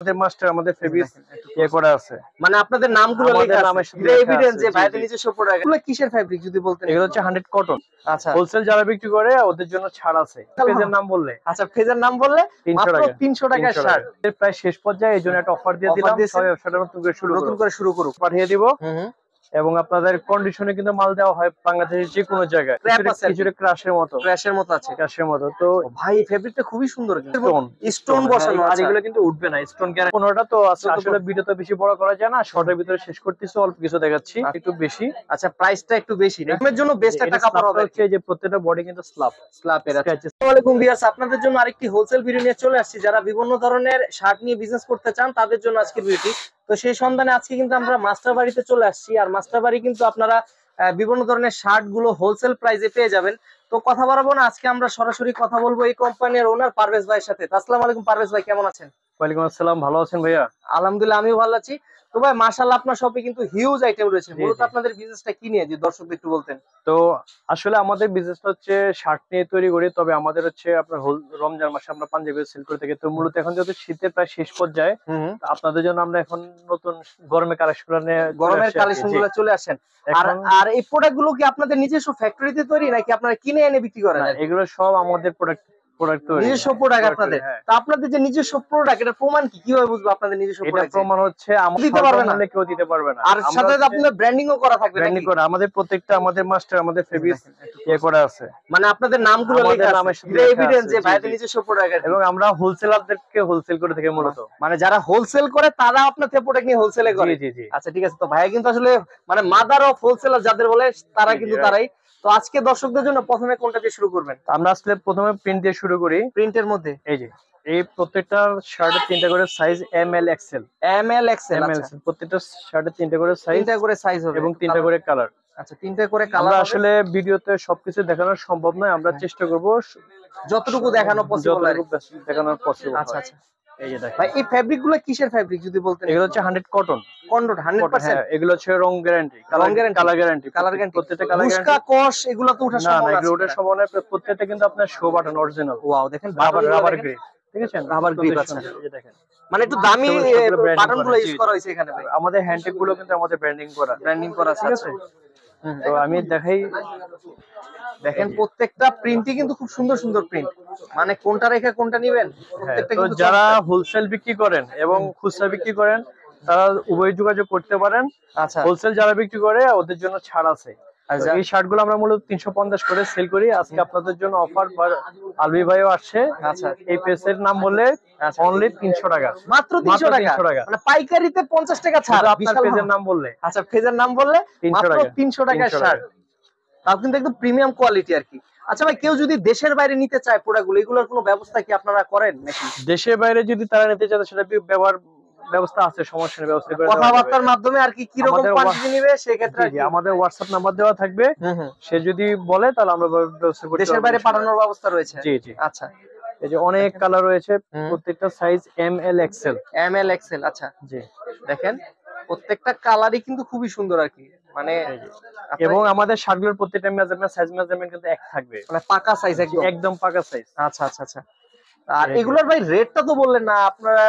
আমাদের মাস্টার আমাদের ফেব্রিক্স করা আছে, মানে আপনাদের নামগুলো লেখা আছে, এভিডেন্স যে ভাইদের নিজস্ব প্রোডাক্ট। এগুলো কিসের ফেব্রিক যদি বলতেন? এগুলো হচ্ছে 100 কটন। আচ্ছা, হোলসেল যারা বিক্রি করে ওদের জন্য ছাড় আছে। পেজের নাম বললে, আচ্ছা পেজের নাম বললে মাত্র 300 টাকায় শার্ট। প্রায় শেষ পর্যায়ে এইজন্য একটা অফার দিয়ে দিলাম, সবাই ব্যবসাটা নতুন করে শুরু করুক। পাঠিয়ে দিব এবং আপনাদের কন্ডিশনে কিন্তু মাল দেওয়া হয় বাংলাদেশের যে কোনো জায়গায়। কিছুটা ক্রাশের মতো আছে, ক্রাশের মতো। তো ভাই ফেব্রিকটা খুবই সুন্দর, স্টোন বসানো, আর এগুলো কিন্তু উঠবে না, স্টোন গ্যারান্টি। কোনটা তো আসলে ভিডিওতে বেশি বড় করা যায় না, শর্টের ভিতরে শেষ করতেছি, অল্প কিছু দেখাচ্ছি, একটু বেশি। আচ্ছা, প্রাইসটা একটু বেশি। এর জন্য বেস্ট একটা কাপড় হবে হচ্ছে যে প্রত্যেকটা বডি কিন্তু স্ল্যাপের আছে। আসসালামু আলাইকুম ভিউয়ার্স, আপনাদের জন্য আরেকটি হোলসেল ভিডিও নিয়ে চলে আসছি। যারা বিভিন্ন ধরনের শার্ট নিয়ে বিজনেস করতে চান তাদের জন্য আজকের ভিডিওটি। তো সেই সন্ধানে আজকে কিন্তু আমরা মাস্টার বাড়িতে চলে আসছি। আর মাস্টার বাড়ি কিন্তু আপনারা বিভিন্ন ধরনের শার্ট গুলো হোলসেল প্রাইসে পেয়ে যাবেন। তো কথা বাড়াবো না, আজকে আমরা সরাসরি কথা বলবো এই কোম্পানির ওনার পারভেজ ভাইয়ের সাথে। আসসালামু আলাইকুম পারভেজ ভাই, কেমন আছেন? ওয়ালাইকুম আসসালাম, ভালো আছেন ভাইয়া? আলহামদুলিল্লাহ, আমিও ভালো আছি। তো ভাই মাশাআল্লাহ, আপনার শপে কিন্তু হিউজ আইটেম রয়েছে। মূলত আপনাদের বিজনেসটা কি নিয়ে, যে দর্শকদের একটু বলতেন। তো আসলে আমাদের বিজনেসটা হচ্ছে শার্ট নিয়ে তৈরি করি, তবে আমাদের হচ্ছে আপনার রমজান মাসে আমরা পাঞ্জাবি সেল করে থাকি। তো মূলত এখন যেহেতু শীতের প্রায় শেষ পর্যায়ে, আপনাদের জন্য আমরা এখন নতুন গরমের কালেকশন গুলো চলে আসেন। আর এই প্রোডাক্ট গুলো কি আপনাদের নিজস্ব ফ্যাক্টরিতে তৈরি নাকি আপনারা কিনে এনে বিক্রি করেন? এগুলো সব আমাদের প্রোডাক্ট নিজস্ব প্রোডাক্ট আপনাদের। তো আপনাদের যে নিজস্ব প্রোডাক্ট, এটা প্রমাণ কি, কিভাবে বুঝবো আপনাদের নিজস্ব প্রোডাক্ট? প্রমাণ হচ্ছে দিতে পারবে না, কেউ দিতে পারবে না। আর সাথে আপনাদের ব্র্যান্ডিংও করা থাকবে। ব্র্যান্ডিং করা আমাদের প্রত্যেকটা, আমাদের মাস্টার আমাদের ফেব্রিক্স করা আছে, মানে আপনাদের নামগুলো লেখা আছে, এভিডেন্স যে ভাইদের নিজস্ব প্রোডাক্ট। এবং আমরা হোলসেলারদেরকে হোলসেল করে থাকি মূলত। মানে যারা হোলসেল করে তারা আপনাদের প্রোডাক্ট নিয়ে হোলসেলে করে। জি জি। আচ্ছা ঠিক আছে। তো ভাইয়া কিন্তু আসলে মানে মাদার অফ হোলসেলার যাদের বলে, তারা কিন্তু তারাই। তো আজকে দর্শকদের জন্য প্রথমে কোনটা দিয়ে শুরু করবেন? আমরা আসলে প্রথমে প্রিন্ট দিয়ে শুরু করি। প্রিন্টের মধ্যে এই যে এই প্রত্যেকটা শার্টের 3টা করে সাইজ, এম এল এক্সেল। প্রত্যেকটা শার্টের 3টা করে সাইজ হবে এবং 3টা করে কালার। আচ্ছা, 3টা করে কালার। আসলে ভিডিওতে সবকিছু দেখানো সম্ভব নয়, আমরা চেষ্টা করব যতটুকু দেখানো পসিবল। আচ্ছা। এই যে দেখেন ভাই, এই ফেব্রিক গুলো কিসের ফেব্রিক যদি বলতেন? এগুলো হচ্ছে 100 কটন। 100%। এগুলো হচ্ছে রং গ্যারান্টি, কালার গ্যারান্টি। প্রত্যেকটা কালার গ্যারান্টি। মুস্কা কস এগুলো তো ওঠার সম্ভাবনা আছে? না, এগুলো ওঠার সম্ভাবনা নাই। প্রত্যেকটা কিন্তু আপনার শো বাটন অরিজিনাল। ওয়াও, দেখেন রাবার গ্রিপ, ঠিক আছে? রাবার গ্রিপ আছে। এই যে দেখেন, মানে একটু দামি বাটন গুলো ইউজ করা হয়েছে এখানে। আমাদের হ্যান্ডটেক গুলো কিন্তু আমাদের ব্র্যান্ডিং করা, ঠিক আছে? তো আমি দেখাই, দেখেন প্রত্যেকটা প্রিন্টই কিন্তু খুব সুন্দর সুন্দর প্রিন্ট। মানে কোনটা রেখে কোনটা নেবেন, প্রত্যেকটা কিন্তু। যারা হোলসেল বিক্রি করেন এবং খুচরা বিক্রি করেন তারা উভয় যোগাযোগ করতে পারেন। আচ্ছা, হোলসেল যারা বিক্রি করে ওদের জন্য ছাড় আছে। এই শার্টগুলো আমরা মূলত 350 করে সেল করি। আজকে আপনাদের জন্য অফার, আলবি ভাইও আসছে। আচ্ছা, এই পেজের নাম বললে অনলি 300 টাকা, মাত্র 300 টাকা। মানে পাইকারিতে 50 টাকা ছাড়। আপনার পেজের নাম বললে, আচ্ছা পেজের নাম বললে মাত্র 300 টাকায় শার্ট। তাও কিন্তু একদম প্রিমিয়াম কোয়ালিটি আর কি। আচ্ছা ভাই, কেউ যদি দেশের বাইরে নিতে চায় প্রোডাক্টগুলো, এগুলোর কোনো ব্যবস্থা কি আপনারা করেন নাকি? দেশের বাইরে যদি তারা নিতে চায় সেটা ব্যবস্থা আছে, সমস্যা নেই, ব্যবস্থা করে কথাবার্তার মাধ্যমে আর কি রকম কোয়ান্টিটি নেবে সেই ক্ষেত্রে আমাদের হোয়াটসঅ্যাপ নাম্বার দেওয়া থাকবে। সে যদি বলে তাহলে আমরা ব্যবস্থা করতে, দেশের বাইরে পাঠানোর ব্যবস্থা রয়েছে। জি জি। আচ্ছা, এই যে অনেক কালার রয়েছে, প্রত্যেকটা সাইজ এম এল এক্সেল। আচ্ছা জি, দেখেন প্রত্যেকটা কালারই কিন্তু খুবই সুন্দর আর কি। মানে এবং আমাদের শার্টগুলোর প্রত্যেকটা মেজারমেন্ট কিন্তু এক থাকবে, মানে পাকা সাইজ, একদম পাকা সাইজ। আচ্ছা। আর এগুলোর ভাই রেটটা তো বললেন না আপনারা?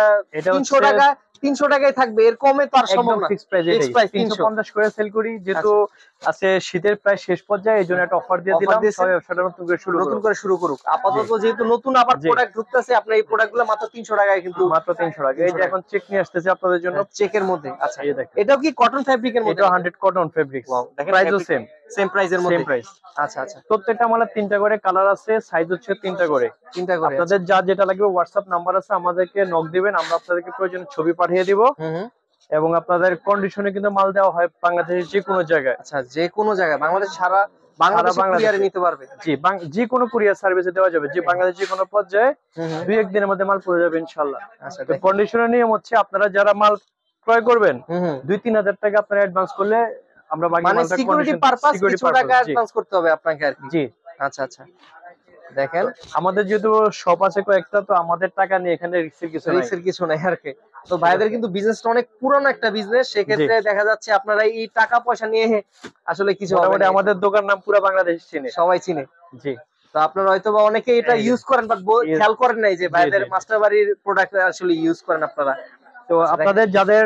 300 টাকা, 300 টাকায় থাকবে, এর কমে তো আর সম্ভব না। ফিক্স প্রাইস 350 করে সেল করি। যেহেতু আছে শীতের প্রায় শেষ পর্যায়ে, এইজন্য একটা অফার দিয়ে দিলাম, সবাই ব্যবসাটা নতুন করে শুরু করুক। আপাতত যেহেতু নতুন আবার প্রোডাক্ট ঢুকতেছে, আপনি এই প্রোডাক্টগুলো মাত্র 300 টাকায়, কিন্তু মাত্র 300 টাকা। এই যে এখন চেক নিয়ে আসতেছে আপনাদের জন্য, চেকের মধ্যে। আচ্ছা, এটাও কি কটন ফেব্রিকের মধ্যে? এটা 100 কটন ফেব্রিক, প্রাইসও সেম প্রাইসের মধ্যে। আচ্ছা, প্রত্যেকটা মালে 3টা করে কালার আছে, সাইজ হচ্ছে 3টা করে। আপনাদের যা যেটা লাগবে হোয়াটসঅ্যাপ নাম্বার আছে, আমাদেরকে নক দিবেন, আমরা আপনাদেরকে প্রয়োজনে ছবি পাঠিয়ে দিব। এবং আপনাদের কন্ডিশনে কিন্তু মাল দেওয়া হয় বাংলাদেশের যে কোনো জায়গায়। আচ্ছা, যে কোনো জায়গায়, বাংলাদেশ সারা বাংলাদেশে নিতে পারবে। জি, যে কোনো কুরিয়ার সার্ভিসে দেওয়া যাবে। যে বাংলাদেশ যে কোনো পর্যায়ে 2-1 দিনের মধ্যে মাল পৌঁছে যাবে ইনশাআল্লাহ। আচ্ছা, তো কন্ডিশনের নিয়ম হচ্ছে আপনারা যারা মাল ক্রয় করবেন 2-3 হাজার টাকা আপনারা অ্যাডভান্স করলে আমরা বাকি মালটা সিকিউরিটি পারপাস কিছু টাকা অ্যাডভান্স করতে হবে আপনাকে আর কি। জি। আচ্ছা, দেখেন আমাদের যেহেতু শপ আছে কয়েকটা, তো আমাদের টাকা নিয়ে এখানে রিস্কের কিছু নাই আর কি। তো ভাইদের কিন্তু বিজনেসটা অনেক পুরনো একটা বিজনেস, সেক্ষেত্রে দেখা যাচ্ছে আপনারা এই টাকা পয়সা নিয়ে আসলে কিছু হবে না। আমাদের দোকান নাম পুরো বাংলাদেশ চিনে, সবাই চিনে। জি। তো আপনারা হয়তো বা অনেকে এটা ইউজ করেন, বাট খেয়াল করেন নাই যে ভাইদের মাস্টার বাড়ির প্রোডাক্ট আসলে ইউজ করেন আপনারা। তো আপনাদের যাদের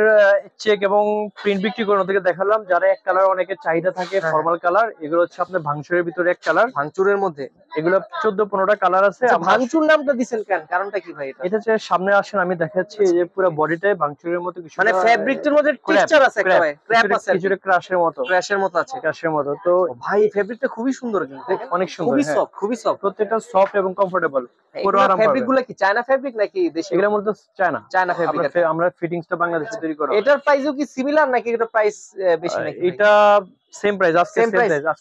চেক এবং প্রিন্ট বিক্রি করানো থেকে দেখালাম, যারা এক কালার অনেকের চাহিদা থাকে ফর্মাল কালার, এগুলো হচ্ছে আপনার ভাঙচুরের ভিতরে এক কালার, ভাঙচুরের মধ্যে এগুলো 14-15টা কালার আছে। ভাঙচুর নামটা দিবেন কেন, কারণটা কি ভাই? এটা হচ্ছে সামনে আসেন আমি দেখাচ্ছি, এই যে পুরো বডিটাই ভাঙচুরের মতো কিছু, মানে ফেব্রিকটার মধ্যে টেক্সচার আছে, একেবারে ক্র্যাপ আছে, কিছুটা ক্রাশের মতো, ক্র্যাশের মতো আছে, ক্রাশের মতো। তো ভাই ফেব্রিকটা খুবই সুন্দর, কিন্তু অনেক সুন্দর, খুবই সফট, খুবই সফট, প্রত্যেকটা সফট এবং কমফোর্টেবল। পুরো আরাম পাবেন। ফেব্রিকগুলো কি চায়না ফেব্রিক নাকি দেশি? এগুলোর মধ্যে চায়না, চায়না ফেব্রিক। আমরা ফিটিংসটা বাংলাদেশে তৈরি করা। এটার প্রাইসও কি সিমিলার নাকি এটা প্রাইস বেশি নাকি? এটা সেম প্রাইস, আজকে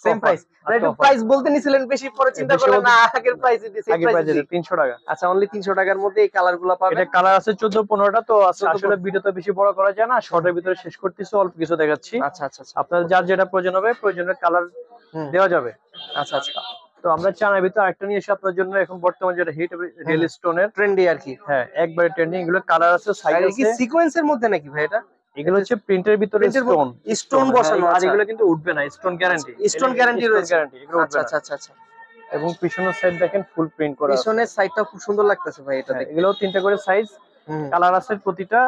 সেম প্রাইস। একটু প্রাইস বলতে নিছিলেন বেশি, পরে চিন্তা করলেন না আগের প্রাইসই দিছি, আগের প্রাইস 300 টাকা। আচ্ছা, অনলি 300 টাকার মধ্যে এই কালারগুলো পাবেন। এটা কালার আছে 14-15টা। তো আসলে ভিডিওটা বেশি বড় করা যায় না, শর্টের ভিতরে শেষ করতেছি, অল্প কিছু দেখাচ্ছি। আচ্ছা আচ্ছা, আপনাদের যার যেটা প্রয়োজন হবে প্রয়োজনের কালার দেওয়া যাবে। আচ্ছা আচ্ছা। তো আমরা চায়নার ভিতরে আরেকটা নিয়ে এসে আপনার জন্য, এখন বর্তমানে যেটা হিট, রিয়েল স্টোনের ট্রেন্ডি আর কি। হ্যাঁ, একবারে ট্রেন্ডিং। এগুলো কালার আছে, সাইজ আছে। কি সিকোয়েন্সের মধ্যে নাকি ভাই এটা? এগুলো হচ্ছে প্রিন্টের ভিতরে স্টোন বসানো, আর এগুলো কিন্তু উঠবে না, স্টোন গ্যারান্টি, স্টোন গ্যারান্টি রয়েছে। আচ্ছা আচ্ছা আচ্ছা আচ্ছা। এবং পিছনের সাইড দেখেন ফুল প্রিন্ট করা আছে। পিছনের সাইডটা খুব সুন্দর লাগতেছে ভাই এটা দেখতে। এগুলো 3টা করে সাইজ, কালার আছে প্রতিটা।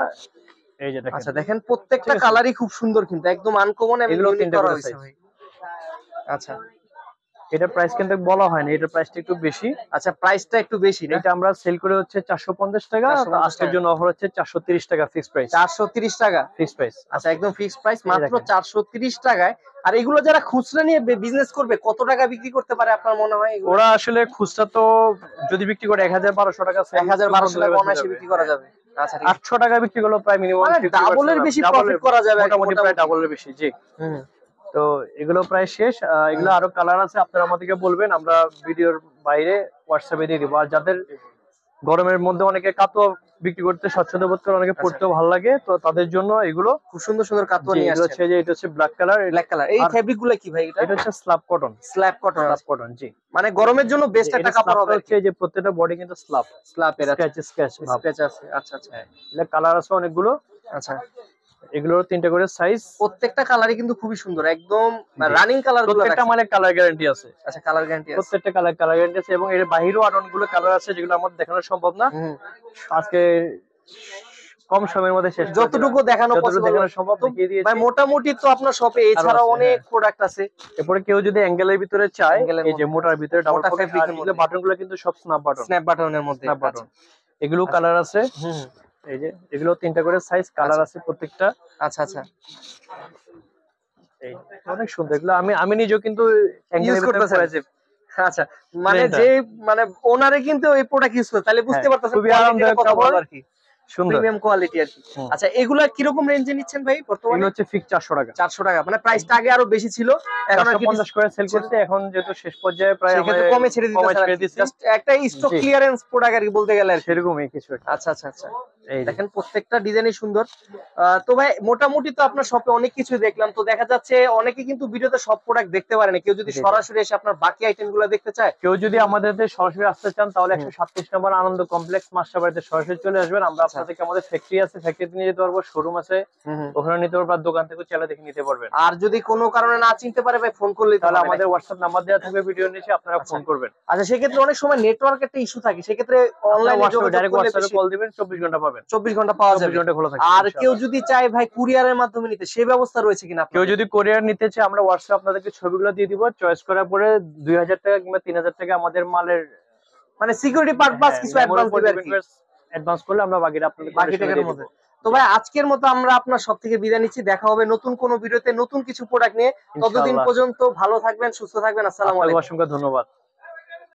এই যে দেখেন, আচ্ছা দেখেন প্রত্যেকটা কালারই খুব সুন্দর, কিন্তু একদম আনকমন এবং এগুলো ইউনিক 3টা করা করে হয়েছে সাইজ। ভাই। আচ্ছা, এটা প্রাইস কিন্তু বলা হয়নি, এটার প্রাইসটা একটু বেশি। আচ্ছা, প্রাইসটা একটু বেশি না? এটা আমরা সেল করে হচ্ছে 450 টাকা, আজকের জন্য অফার হচ্ছে 430 টাকা ফিক্স প্রাইস। 430 টাকা ফিক্স প্রাইস। আচ্ছা, একদম ফিক্স প্রাইস, মাত্র 430 টাকায়। আর এগুলো যারা খুচরা নিয়ে বিজনেস করবে কত টাকা বিক্রি করতে পারে আপনার মনে হয়? ওরা আসলে খুচরা তো যদি বিক্রি করে 1000-1200 টাকা, 1000-1200 টাকা অনায়াসে বিক্রি করা যাবে। আচ্ছা, 800 টাকা বিক্রি করলে প্রায় মিনিমাম ডাবলের বেশি প্রফিট করা যাবে, মোটামুটি প্রায় ডাবলের বেশি। জি। তো এগুলো প্রায় শেষ। এগুলো আরো কালার আছে, আপনারা আমাদেরকে বলবেন, আমরা ভিডিওর বাইরে হোয়াটসঅ্যাপে দিয়ে দিব। আর যাদের গরমের মধ্যে অনেকে কাতুয়া বিক্রি করতে স্বচ্ছন্দ বোধ করে, অনেকে পড়তেও ভালো লাগে, তো তাদের জন্য এগুলো খুব সুন্দর সুন্দর কাতুয়া নিয়ে আসছে। এটা হচ্ছে ব্ল্যাক কালার। Black colour. এই ফেব্রিক গুলো কি ভাই? এটা হচ্ছে slub cotton. Slub cotton. Slub cotton, জি। মানে গরমের জন্য বেস্ট একটা কাপড় হবে। হচ্ছে যে প্রত্যেকটা বডি কিন্তু স্ল্যাব এর স্কেচ আছে। আচ্ছা আচ্ছা। এটা কালার আছে অনেকগুলো। আচ্ছা, এগুলোর 3টা করে সাইজ, প্রত্যেকটা কালারই কিন্তু খুবই সুন্দর, একদম রানিং কালার গুলো। প্রত্যেকটা মানে কালার গ্যারান্টি আছে। আচ্ছা, কালার গ্যারান্টি আছে, প্রত্যেকটা কালার গ্যারান্টি আছে। এবং এর বাইরেও আরো অনেকগুলো কালার আছে যেগুলো আমার দেখানো সম্ভব না আজকে, কম সময়ের মধ্যে শেষ। যতটুকু দেখানো সম্ভব দেখিয়ে দিয়েছি। ভাই মোটামুটি তো আপনার শপে এছাড়া অনেক প্রোডাক্ট আছে। এরপরে কেউ যদি অ্যাঙ্গেলের ভিতরে চায়, এই যে মোটার ভিতরে ডাবল ফেব্রিকের মধ্যে বাটনগুলো কিন্তু সব স্ন্যাপ বাটনের মধ্যে। এগুলো কালার আছে। এই যে এগুলো 3টা করে সাইজ, কালার আছে প্রত্যেকটা। আচ্ছা আচ্ছা, এই অনেক সুন্দর। এগুলো আমি নিজেও কিন্তু ইউজ করতেছি। আচ্ছা, মানে যে মানে ওনারে কিন্তু এই প্রোডাক্ট ইউজ করে, তাহলে বুঝতে পারতেছেন খুবই আরামদায়ক কাপড় আর কি, সুন্দর প্রিমিয়াম কোয়ালিটি আর কি। আচ্ছা, এগুলা কি রকম রেঞ্জে নিচ্ছেন ভাই বর্তমানে? এগুলো হচ্ছে ফিক্স 400 টাকা। 400 টাকা, মানে প্রাইসটা আগে আরো বেশি ছিল, এখন আর কি 450 করে সেল করতে, এখন যেহেতু শেষ পর্যায়ে প্রায় আমরা কমে ছেড়ে দিতেছি। জাস্ট একটা স্টক ক্লিয়ারেন্স প্রোডাক্ট আর কি বলতে গেলে, সেরকমই কিছু। আচ্ছা আচ্ছা আচ্ছা। দেখেন প্রত্যেকটা ডিজাইনই সুন্দর। তো ভাই মোটামুটি তো আপনার শপে অনেক কিছু দেখলাম, তো দেখা যাচ্ছে অনেকে কিন্তু ভিডিওতে সব প্রোডাক্ট দেখতে পারে না। কেউ যদি সরাসরি এসে আপনার বাকি আইটেমগুলো দেখতে চায়, কেউ যদি আমাদের সরাসরি আসতে চান, তাহলে 137 নম্বর আনন্দ কমপ্লেক্স মাস্টারবাড়িতে সরাসরি চলে আসবেন। আমরা আপনাদেরকে আমাদের ফ্যাক্টরি আছে, ফ্যাক্টরিতে নিয়ে যেতে পারবো, শোরুম আছে, ওখানে নিতে পারবো, দোকান থেকে চাইলে দেখে নিতে পারবেন। আর যদি কোনো কারণে না চিনতে পারে ভাই, ফোন করলে তাহলে আমাদের হোয়াটসঅ্যাপ নাম্বার দেওয়া থাকবে ভিডিওর নিচে, আপনারা ফোন করবেন। আচ্ছা, সেক্ষেত্রে অনেক সময় নেটওয়ার্ক একটা ইস্যু থাকে, সেক্ষেত্রে অনলাইনে ডাইরেক্ট হোয়াটসঅ্যাপে কল দিবেন, 24 ঘন্টা পাবেন। 24 ঘন্টা পাওয়া যাবে। আর কেউ যদি চায় ভাই কুরিয়ারের মাধ্যমে নিতে, সেই ব্যবস্থা রয়েছে কিনা? কেউ যদি কুরিয়ার নিতে চায়, আমরা হোয়াটসঅ্যাপ আপনাদেরকে ছবিগুলো দিয়ে দিব, চয়েস করার পরে 2000 টাকা কিংবা 3000 টাকা আমাদের মালের মানে সিকিউরিটি পারপাস কিছু অ্যাডভান্স করলে আমরা বাকিটা আপনাদের বাকি টাকার মধ্যে। তো ভাই আজকের মতো আমরা আপনার সব থেকে বিদায় নিচ্ছি। দেখা হবে নতুন কোনো ভিডিওতে নতুন কিছু প্রোডাক্ট নিয়ে। ততদিন পর্যন্ত ভালো থাকবেন, সুস্থ থাকবেন। আসসালামু আলাইকুম, অসংখ্য ধন্যবাদ।